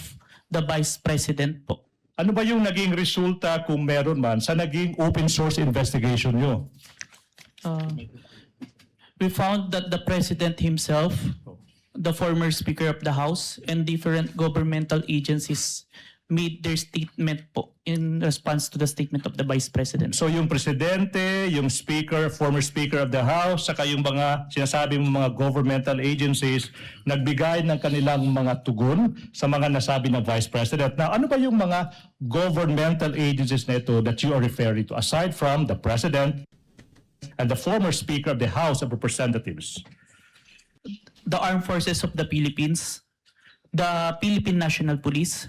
the Vice President po. Ano ba yung naging resulta kung meron man sa naging open source investigation nyo? We found that the President himself, the former Speaker of the House, and different governmental agencies made their statement po in response to the statement of the Vice President. So yung presidente, yung speaker, former speaker of the House, saka yung mga sinasabi mong mga governmental agencies nagbigay ng kanilang mga tugon sa mga nasabi ng Vice President. Now, ano ba yung mga governmental agencies na ito that you are referring to aside from the President and the former speaker of the House of Representatives? The Armed Forces of the Philippines, the Philippine National Police,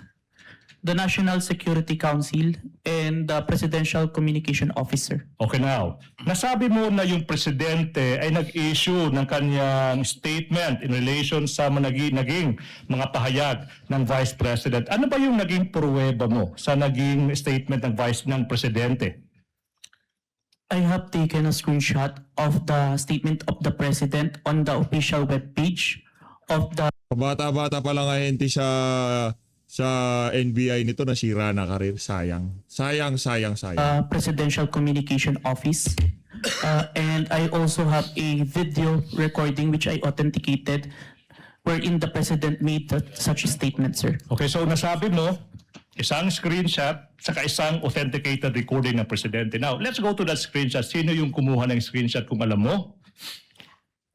the National Security Council, and the Presidential Communication Officer. Okay, now, nasabi mo na yung presidente ay nag-issue ng kanyang statement in relation sa naging mga pahayag ng Vice President. Ano ba yung naging pruweba mo sa naging statement ng presidente? I have taken a screenshot of the statement of the President on the official webpage of the Bata-bata pa lang ahente sa NBI nito, nasira na karir. Sayang. Presidential Communication Office. And I also have a video recording which I authenticated wherein the President made such a statement, sir. Okay, so nasabi mo, isang screenshot saka isang authenticated recording ng presidente. Now, let's go to that screenshot. Sino yung kumuha ng screenshot kung alam mo?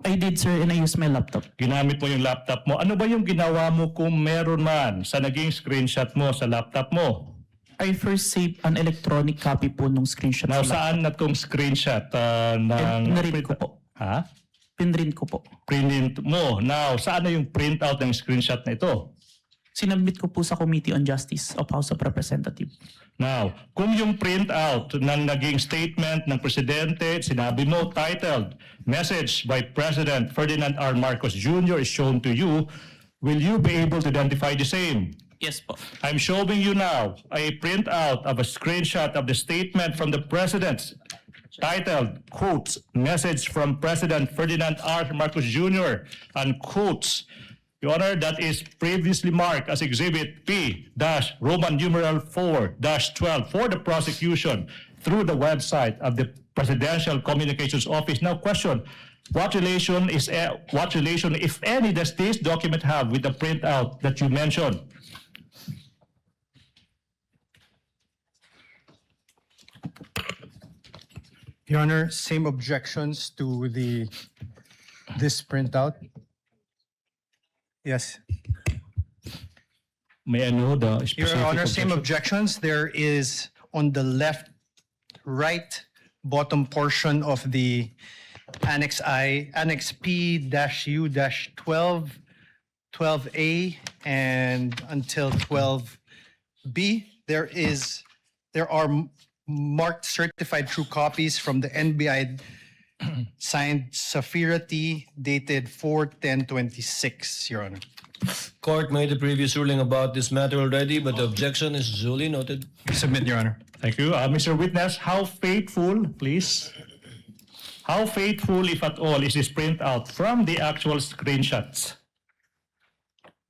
I did, sir, and I used my laptop. Ginamit mo yung laptop mo. Ano ba yung ginawa mo kung meron man sa naging screenshot mo sa laptop mo? I first saved an electronic copy po nung screenshot. Now, sa laptop. saan na tong screenshot Pinrint ko po. Ha? Pinrint ko po. Print mo. Now, saan na yung printout ng screenshot na ito? Sinabit ko po sa Committee on Justice of House of Representatives. Now, kung yung printout ng naging statement ng presidente, sinabi mo, titled, Message by President Ferdinand R. Marcos Jr. is shown to you, will you be able to identify the same? Yes po. I'm showing you now a printout of a screenshot of the statement from the president titled, quotes, Message from President Ferdinand R. Marcos Jr., and quotes, Your Honor, that is previously marked as Exhibit P-Roman numeral 4-12 for the prosecution through the website of the Presidential Communications Office. Now, question: what relation, if any, does this document have with the printout that you mentioned? Your Honor, same objections to this printout. Yes. May I know the Your specific Honor, same objection? objections. There is on the right bottom portion of the Annex I, Annex P-U-12, 12A, and until 12B, there are marked certified true copies from the NBI signed Safira T, dated 4/10/26, Your Honor. Court made a previous ruling about this matter already, but the objection is duly noted. Submit, Your Honor. Thank you. Mr. Witness, how faithful, please? How faithful, if at all, is this printout from the actual screenshots?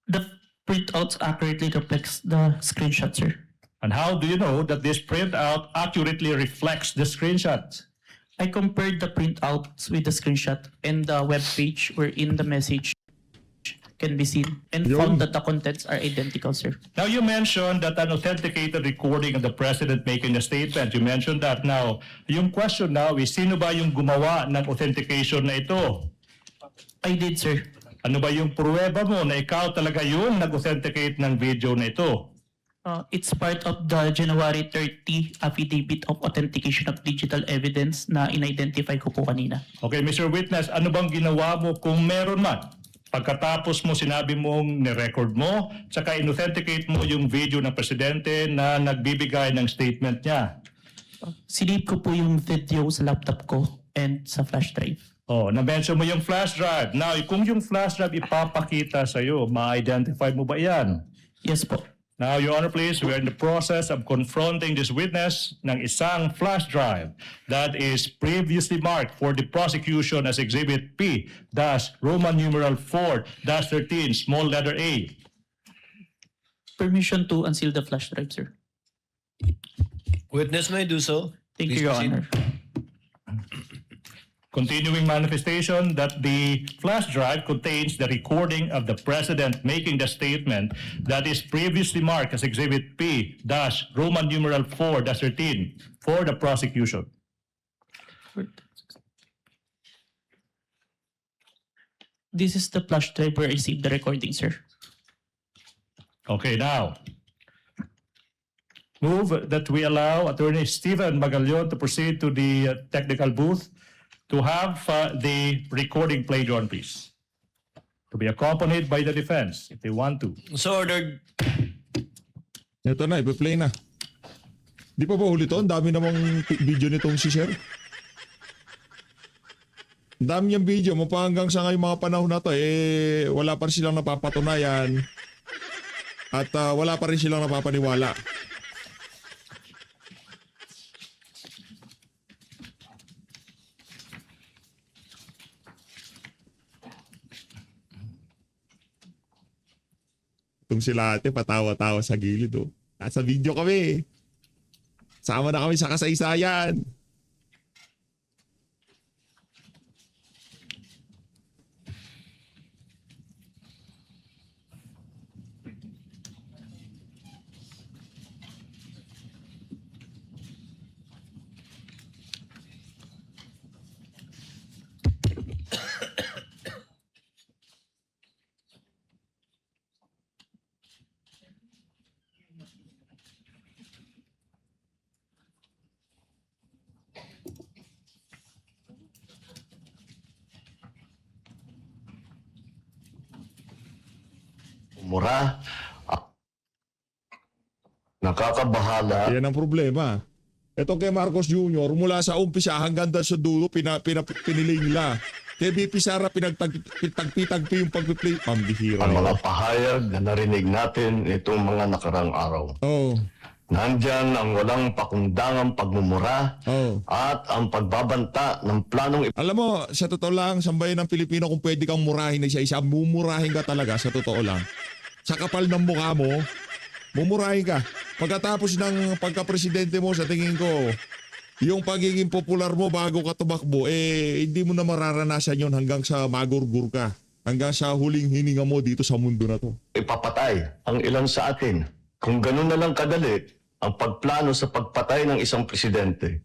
The printouts accurately reflects the screenshot, sir. And how do you know that this printout accurately reflects the screenshot? I compared the printouts with the screenshot and the web page wherein the message can be seen and found that the contents are identical, sir. Now, you mentioned that an authenticated recording of the president making a statement. You mentioned that. Now, yung question now is, sino ba yung gumawa ng authentication na ito? I did, sir. Ano ba yung pruweba mo na ikaw talaga yung nag-authenticate ng video na ito? It's part of the January 30 Affidavit of Authentication of Digital Evidence na in-identify ko po kanina. Okay, Mr. Witness, ano bang ginawa mo kung meron man? Pagkatapos mo sinabi mong ni-record mo, saka in-authenticate mo yung video ng presidente na nagbibigay ng statement niya. Sinave ko po yung video sa laptop ko and sa flash drive. Oh, na-mention mo yung flash drive. Now, kung yung flash drive ipapakita sa'yo, ma-identify mo ba yan? Yes po. Now, Your Honor, please, we are in the process of confronting this witness ng isang flash drive that is previously marked for the prosecution as Exhibit P-Roman numeral 4-13, small letter A. Permission to unseal the flash drive, sir. Witness may do so. Thank Please you, Your proceed. Honor. Continuing manifestation that the flash drive contains the recording of the president making the statement that is previously marked as Exhibit P-Roman numeral 4-13 for the prosecution. This is the flash drive where I received the recording, sir. Okay, now, move that we allow Attorney Stephen Magallon to proceed to the technical booth to have the recording played on, please. To be accompanied by the defense, if they want to. So ordered. Ito na, ipi-play na. Di pa ba huli to? Ang dami namang video nitong si Sir. Ang dami niyang video mo pa hanggang sa ngayong mga panahon na to, wala pa rin silang napapatunayan at wala pa rin silang napapaniwala. Itong sila ate, patawa-tawa sa gilid. Oh. Nasa video kami. Sama na kami sa kasaysayan. Mura. Nakakabahala. Yan ang problema. Ito kay Marcos Jr., mula sa umpisa hanggang doon sa dulo, pinili nila. Kay BP Sara, pinagtagpi-tagpi yung pag-play. Pambihira. Ang mga pahayag na narinig natin itong mga nakarang araw. Oh. Nandyan ang walang pakundangang pagmumura at ang pagbabanta ng planong Alam mo, sa totoo lang, sambayan ng Pilipino, kung pwede kang murahin na isa-isa, mumurahin ka talaga, sa totoo lang. Sa kapal ng mukha mo, mumurahin ka. Pagkatapos ng pagka-presidente mo, sa tingin ko, yung pagiging popular mo bago ka tumakbo, hindi mo na mararanasan yon hanggang sa magurgur ka. Hanggang sa huling hininga mo dito sa mundo na to. ipapatay ang ilan sa atin. Kung ganun na lang kadali ang pagplano sa pagpatay ng isang presidente,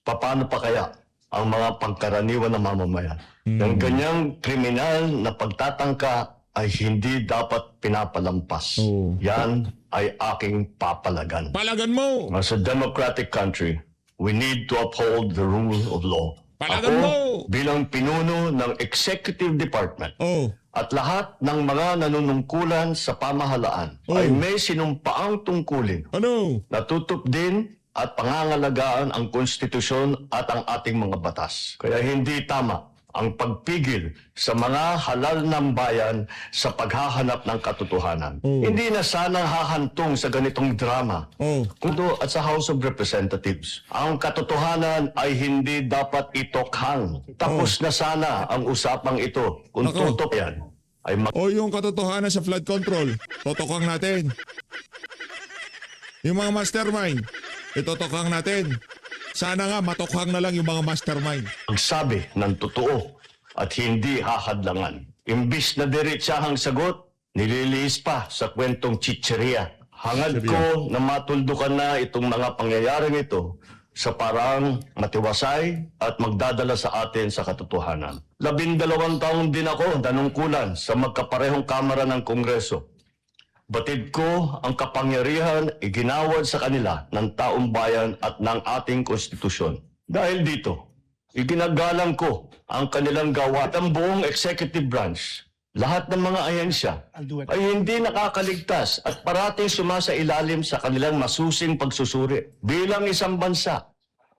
paano pa kaya ang mga pagkaraniwan na mamamayan? Ang ganyang kriminal na pagtatangka ay hindi dapat pinapalampas. Yan ay aking papalagan. Palagan mo! As a democratic country, we need to uphold the rule of law. Palagan mo! Bilang pinuno ng Executive Department at lahat ng mga nanunungkulan sa pamahalaan ay may sinumpaang tungkulin na tutup din at pangangalagaan ang konstitusyon at ang ating mga batas. Kaya hindi tama ang pagpigil sa mga halal ng bayan sa paghahanap ng katotohanan. Hindi na sana hahantong sa ganitong drama. Kundo at sa House of Representatives, ang katotohanan ay hindi dapat itokhang. Tapos na sana ang usapang ito. Kung tutok yan, ay yung katotohanan sa flood control, totokang natin. Yung mga mastermind, itotokang natin. Sana nga matokhang na lang yung mga mastermind. magsabi ng totoo at hindi hahadlangan. Imbis na diretsahang sagot, nililiis pa sa kwentong chicheria. Hangad ko na matuldukan na itong mga pangyayaring ito sa parang matiwasay at magdadala sa atin sa katotohanan. 12 taon din ako nanungkulan sa magkaparehong kamara ng Kongreso. Batid ko ang kapangyarihan iginawad sa kanila ng taong bayan at ng ating konstitusyon. Dahil dito, iginagalang ko ang kanilang gawa at ang buong executive branch. Lahat ng mga ahensya ay hindi nakakaligtas at parating sumasailalim sa kanilang masusing pagsusuri. Bilang isang bansa,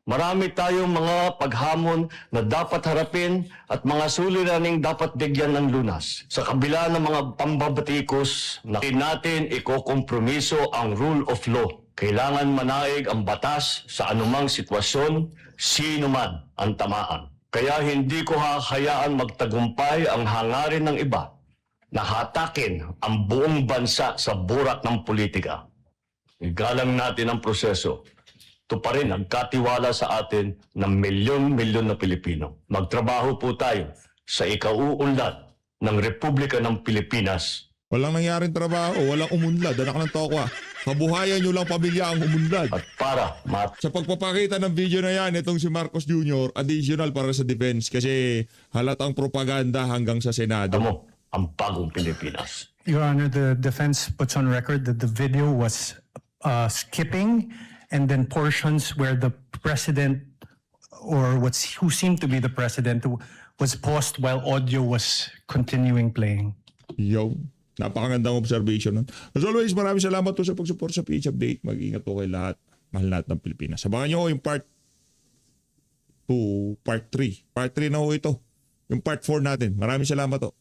marami tayong mga paghamon na dapat harapin at mga suliraning dapat bigyan ng lunas. Sa kabila ng mga pambabatikos, natin ikokompromiso ang rule of law. Kailangan manaig ang batas sa anumang sitwasyon, sino man ang tamaan. Kaya hindi ko hahayaan magtagumpay ang hangarin ng iba na hatakin ang buong bansa sa burak ng politika. Igalang natin ang proseso. tuparin ang katiwala sa atin ng milyon-milyon na Pilipino. Magtrabaho po tayo sa ikauunlad ng Republika ng Pilipinas Walang nangyaring trabaho, walang umunlad. Anak ng tokwa. Kabuhayan nyo lang pamilya ang umunlad. at para Sa pagpapakita ng video na yan, itong si Marcos Jr., additional para sa defense kasi halatang propaganda hanggang sa Senado. mo ang bagong Pilipinas. Your Honor, the defense puts on record that the video was skipping and then portions where the president or who seemed to be the president was paused while audio was continuing playing. Yo, napakagandang observation nun. As always, maraming salamat po sa pag-support sa PH Update. Mag-ingat po kay lahat. Mahal lahat ng Pilipinas. Sabangan nyo yung part 2, part 3. Part 3 na ho ito. Yung part 4 natin. Maraming salamat po.